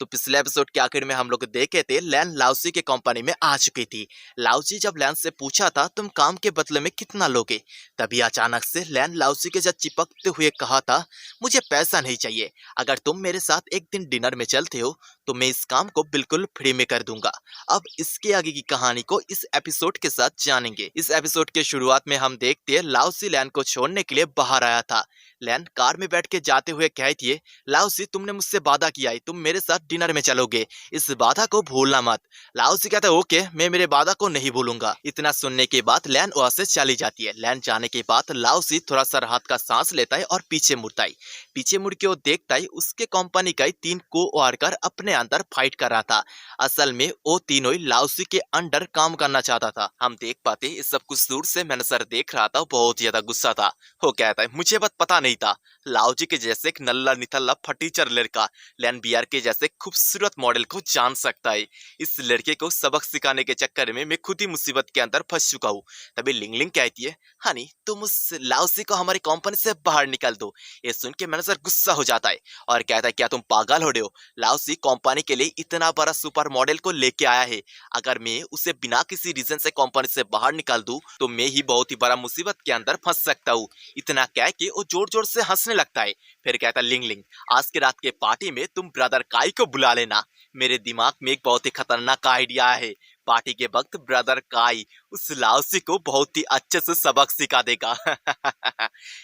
तो पिछले एपिसोड के आखिर में हम लोग देखे थे लैन लाउसी के कंपनी में आ चुकी थी। लाउसी जब लैन से पूछा था तुम काम के बदले में कितना लोगे, तभी अचानक से लैन लाउसी के साथ चिपकते हुए कहा था मुझे पैसा नहीं चाहिए, अगर तुम मेरे साथ एक दिन डिनर में चलते हो तो मैं इस काम को बिल्कुल फ्री में कर दूंगा। अब इसके आगे की कहानी को इस एपिसोड के साथ जानेंगे। इस एपिसोड के शुरुआत में हम देखते हैं लाउसी लैन को छोड़ने के लिए बाहर आया था। लैन कार में बैठ के जाते हुए कहती है लाउसी तुमने मुझसे वादा किया है तुम मेरे साथ डिनर में चलोगे, इस वादा को भूलना मत। लाउसी कहता है ओके मैं मेरे वादा को नहीं भूलूंगा। इतना सुनने के बाद लैन वहां से चली जाती है। लैन जाने के बाद लाउसी थोड़ा सा राहत का सांस लेता है और पीछे मुड़ता है। पीछे मुड़ के वो देखता है उसके कंपनी का 3 को वर्कर अपने अंदर फाइट कर रहा था। असल में वो तीनों ही लाउसी के अंडर काम करना चाहता था। हम देख पाते इस सब कुछ दूर से मैनेजर देख रहा था, बहुत ज्यादा गुस्सा था। वो कहता है मुझे बस पता नहीं था लाउजी के जैसे एक नल्ला निथल्ला फटीचर लड़का लैन बियर के जैसे खूबसूरत मॉडल को जान सकता है। इस लड़के को सबक सिखाने के चक्कर में मैं खुद ही मुसीबत के अंदर फंस चुका हूँ। तभी लिंगलिंग कहती है हनी तुम उस लाउसी को हमारी कंपनी से बाहर निकाल दो। ये सुन के मैनेजर गुस्सा हो जाता है और कहता है क्या तुम पागल हो रहे हो, लाउसी कंपनी के लिए इतना बड़ा सुपर मॉडल को लेके आया है, अगर मैं उसे बिना किसी रीजन से कंपनी से बाहर निकाल दूं तो मैं ही बहुत ही बड़ा मुसीबत के अंदर फंस सकता हूँ। इतना कह के वो जोर जोर से हंसने लगता है। फिर कहता लिंगलिंग आज के रात के पार्टी में तुम ब्रदर काई को बुला लेना, मेरे दिमाग में एक बहुत ही खतरनाक आइडिया है। पार्टी के वक्त ब्रदर काई उस लाउसी को बहुत ही अच्छे से सबक सिखा देगा।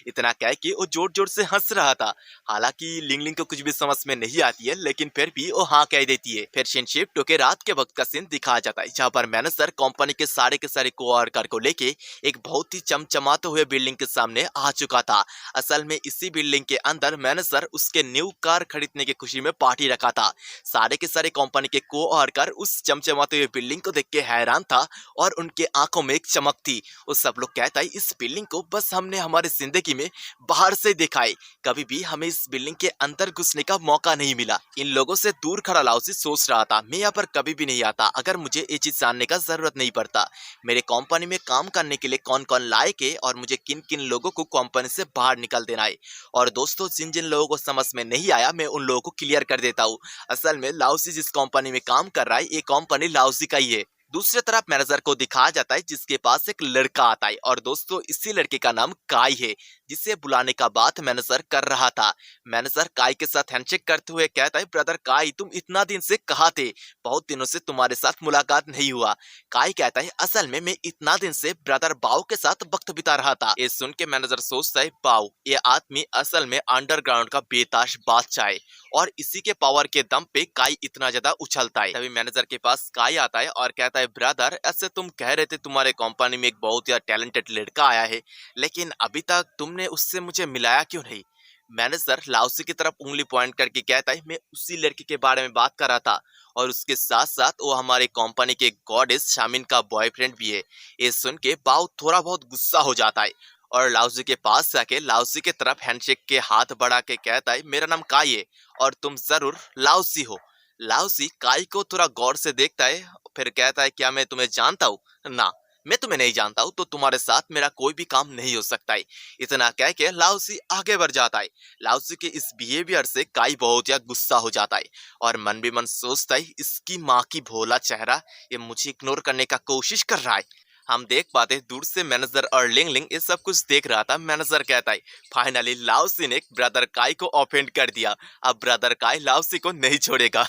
इतना कह के वो जोर जोर से हंस रहा था। हालांकि लिंगलिंग को कुछ भी समझ में नहीं आती है लेकिन फिर भी वो हाँ कह देती है। फिर सीन शिफ्ट होकर रात के वक्त का सीन दिखाया जाता है जहाँ पर मैनेजर कंपनी के सारे कोवर्कर को लेके एक बहुत ही चमचमाते हुए बिल्डिंग के सामने आ चुका था। असल में इसी बिल्डिंग के अंदर मैनेजर उसके न्यू कार खरीदने की खुशी में पार्टी रखा था। सारे के सारे कंपनी के कोवर्कर उस चमचमाते हुए बिल्डिंग को देख के हैरान था और उनके आंखों में एक चमक थी। वो सब लोग कहता है इस बिल्डिंग को बस हमने हमारी जिंदगी में बाहर से देखा है, कभी भी हमें इस बिल्डिंग के अंदर घुसने का मौका नहीं मिला। इन लोगों से दूर खड़ा लाउसी सोच रहा था मैं यहाँ पर कभी भी नहीं आता अगर मुझे ये चीज जानने का जरूरत नहीं पड़ता मेरे कंपनी में काम करने के लिए कौन कौन लायक है और मुझे किन किन लोगों को कंपनी से बाहर निकाल देना है। और दोस्तों जिन जिन लोगों को समझ में नहीं आया मैं उन लोगों को क्लियर कर देता हूँ। असल में लाउसी जिस कंपनी में काम कर रहा है ये कंपनी लाउसी का ही है। दूसरी तरफ मैनेजर को दिखाया जाता है जिसके पास एक लड़का आता है और दोस्तों इसी लड़के का नाम काई है जिसे बुलाने का बात मैनेजर कर रहा था। मैनेजर काई के साथ हैंडशेक करते हुए कहता है ब्रदर काई तुम इतना दिन से कहाँ थे, बहुत दिनों से तुम्हारे साथ मुलाकात नहीं हुआ। काई कहता है असल में मैं इतना दिन से ब्रदर बाव के साथ वक्त बिता रहा था। ये सुन के मैनेजर सोचता है बाव ये आदमी असल में अंडरग्राउंड का बेताश बादशाह है और इसी के पावर के दम पे काई इतना ज्यादा उछलता है। तभी मैनेजर के पास काई आता है और कहता है ब्रदर ऐसे तुम कह रहे थे तुम्हारे कंपनी में एक बहुत ही टैलेंटेड लड़का आया है लेकिन अभी तक तुमने उससे मुझे मिलाया क्यों नहीं। मैनेजर लाउसी की तरफ उंगली पॉइंट करके कहता है मैं उसी लड़के के बारे में बात कर रहा था और उसके साथ साथ वो हमारे कंपनी के गॉडेस शामिन का बॉयफ्रेंड भी है। ये सुन के बाव थोड़ा बहुत गुस्सा हो जाता है और लाउसी के पास जाके लाउसी के तरफ हैंडशेक के हाथ बढ़ा के कहता है मेरा नाम काई है और तुम जरूर लाउसी हो। लाउसी काई को थोड़ा गौर से देखता है फिर कहता है क्या मैं तुम्हें जानता हूँ, ना मैं तुम्हें नहीं जानता हूँ तो तुम्हारे साथ मेरा कोई भी काम नहीं हो सकता है। इतना कह के लाउसी आगे बढ़ जाता है। लाउसी के इस बिहेवियर से काई बहुत ज्यादा गुस्सा हो जाता है और मन भी मन सोचता है इसकी माँ की भोला चेहरा ये मुझे इग्नोर करने का कोशिश कर रहा है। हम देख पाते दूर से मैनेजर और लिंगलिंग ये सब कुछ देख रहा था। मैनेजर कहता है फाइनली लाउसी ने ब्रदर काई को ऑफेंड कर दिया, अब ब्रदर काई लाउसी को नहीं छोड़ेगा।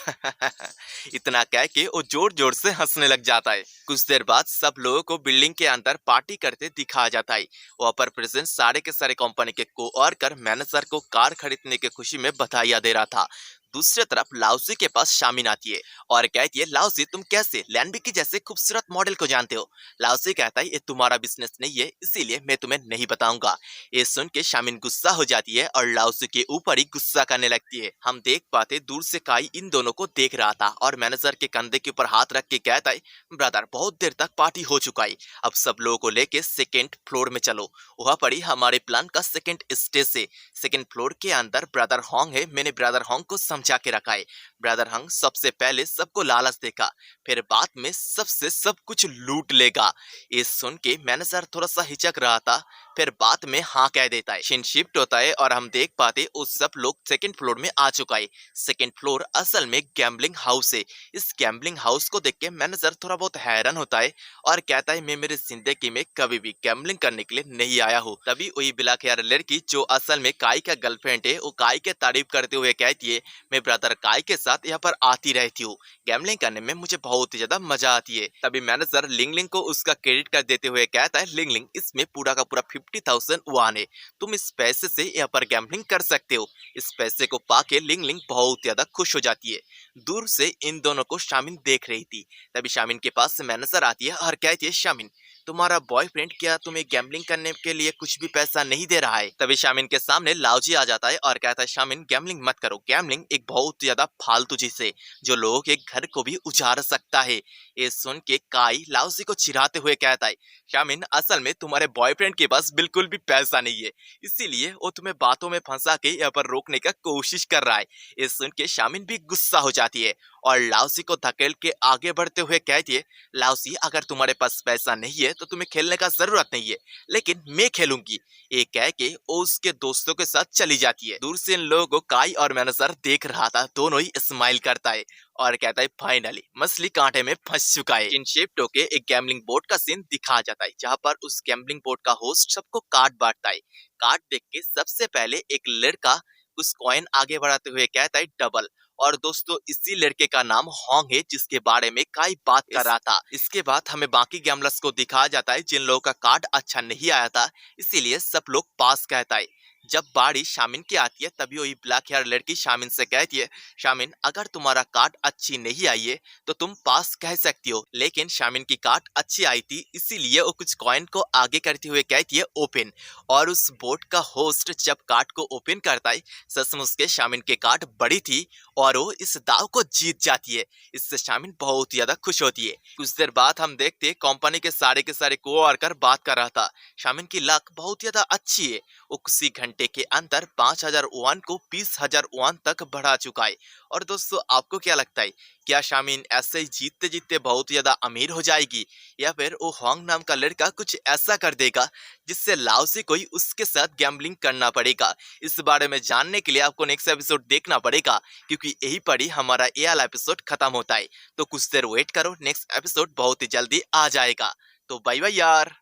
इतना कह के वो जोर जोर से हंसने लग जाता है। कुछ देर बाद सब लोगों को बिल्डिंग के अंदर पार्टी करते दिखाया जाता है। वहाँ पर प्रेजेंट सारे के सारे कंपनी के कोवर्कर मैनेजर को कार खरीदने की खुशी में बधाइयां दे रहा था। दूसरी तरफ लाउसी के पास शामिन आती है और कहती है लाउसी तुम कैसे लैंडबी की जैसे खूबसूरत मॉडल को जानते हो। लाउसी कहता है ये तुम्हारा बिजनेस नहीं है इसीलिए मैं तुम्हें नहीं बताऊंगा। ये सुन के शामिन गुस्सा हो जाती है और लाउसी के ऊपर ही गुस्सा करने लगती है। हम देख पाते दूर से काई इन दोनों को देख रहा था और मैनेजर के कंधे के ऊपर हाथ रख के कहता है ब्रदर बहुत देर तक पार्टी हो चुका है, अब सब लोगों को लेके सेकेंड फ्लोर में चलो। वहाँ पर ही हमारे प्लान का सेकेंड स्टेज से सेकेंड फ्लोर के अंदर ब्रदर होंग है, मैंने ब्रदर होंग को समझा के रखा है। ब्रदर हंग सबसे पहले सबको लालच देगा, फिर बाद में सबसे सब कुछ लूट लेगा। ये सुन के मैनेजर थोड़ा सा हिचक रहा था, फिर बाद में हाँ कह देता है। सीन शिफ्ट होता है और हम देख पाते वो सब लोग सेकंड फ्लोर में आ चुका है। सेकंड फ्लोर असल में गैम्बलिंग हाउस है। इस गैम्बलिंग हाउस को देख के मैनेजर थोड़ा बहुत हैरान होता है और कहता है मैं मेरी जिंदगी में कभी भी गैम्बलिंग करने के लिए नहीं आया हूँ। तभी वही ब्लैक हेयर लड़की जो असल में काई का गर्लफ्रेंड है, वो काई के तारीफ करते हुए कहती है मैं ब्रदर काई के साथ यहाँ पर आती रहती हूँ, गैम्बलिंग करने में मुझे बहुत ही ज्यादा मजा आती है। तभी मैनेजर लिंगलिंग को उसका क्रेडिट कर देते हुए कहता है लिंगलिंग इसमें पूरा का पूरा 50,000 युआन है, तुम इस पैसे से यहाँ पर गैम्बलिंग कर सकते हो। इस पैसे को पाके लिंगलिंग बहुत ज्यादा खुश हो जाती है। दूर से इन दोनों को शामिन देख रही थी। तभी शामिन के पास मैनेजर आती है और कहती है शामिन तुम्हारा बॉयफ्रेंड क्या तुम्हें गैम्बलिंग करने के लिए कुछ भी पैसा नहीं दे रहा है। तभी शामिन के सामने लाओजी आ जाता है और कहता है शामिन गैम्बलिंग मत करो, गैम्बलिंग एक बहुत ज्यादा फालतू चीज है जो लोगों के घर को भी उजाड़ सकता है। ये सुन के काई लाओजी को चिढ़ाते हुए कहता है शामिन असल में तुम्हारे बॉयफ्रेंड के पास बिल्कुल भी पैसा नहीं है, इसीलिए वो तुम्हें बातों में फंसा के यहाँ पर रोकने का कोशिश कर रहा है। ये सुन के शामिन भी गुस्सा हो जाती है और लाओसी को धकेल के आगे बढ़ते हुए कहती है लाओसी अगर तुम्हारे पास पैसा नहीं है तो तुम्हें खेलने का जरूरत नहीं है, लेकिन मैं खेलूंगी। ये कह के वो उसके दोस्तों के साथ चली जाती है। दूर से इन लोगों को काई और मैनेजर देख रहा था, दोनों ही स्माइल करता है और कहता है फाइनली मछली कांटे में फंस चुका है। इन शिफ्ट होके एक गैम्बलिंग बोर्ड का सीन दिखाया जाता है जहाँ पर उस गैम्बलिंग बोर्ड का होस्ट सबको कार्ड बांटता है। कार्ड देख के सबसे पहले एक लड़का उस कॉइन आगे बढ़ाते हुए कहता है डबल, और दोस्तों इसी लड़के का नाम होंग है जिसके बारे में काई बात कर रहा था। इसके बाद हमें बाकी गैमलर्स को दिखाया जाता है जिन लोगों का कार्ड अच्छा नहीं आया था, इसीलिए सब लोग पास कहता है। जब बारी शामिन की आती है तभी वही ब्लैक हेयर लड़की शामिन से कहती है शामिन अगर तुम्हारा कार्ड अच्छी नहीं आई है तो तुम पास कह सकती हो, लेकिन शामिन की कार्ड अच्छी आई थी इसीलिए वो कुछ कॉइन को आगे करते हुए कहती है ओपन, और उस बोर्ड का होस्ट जब कार्ड को ओपन करता है सचमुच के शामिन के कार्ड बड़ी थी और वो इस दाव को जीत जाती है। इससे शामिन बहुत ज्यादा खुश होती है। कुछ देर बाद हम देखते कंपनी के सारे कोवर्कर बात कर रहा था। शामिन की लक बहुत ज्यादा अच्छी है, वो उसी घंटे के अंदर 5,000 युआन को 20,000 युआन तक बढ़ा चुका है। और दोस्तों आपको क्या लगता है, क्या शामिन ऐसे ही जीतते जीतते बहुत ज्यादा अमीर हो जाएगी या फिर वो होंग नाम का लड़का कुछ ऐसा कर देगा जिससे लाओसी को ही उसके साथ गैम्बलिंग करना पड़ेगा? इस बारे में जानने के लिए आपको नेक्स्ट एपिसोड देखना पड़ेगा क्योंकि यही पर ही हमारा ये वाला एपिसोड खत्म होता है। तो कुछ देर वेट करो, नेक्स्ट एपिसोड बहुत ही जल्दी आ जाएगा। तो बाय बाय यार।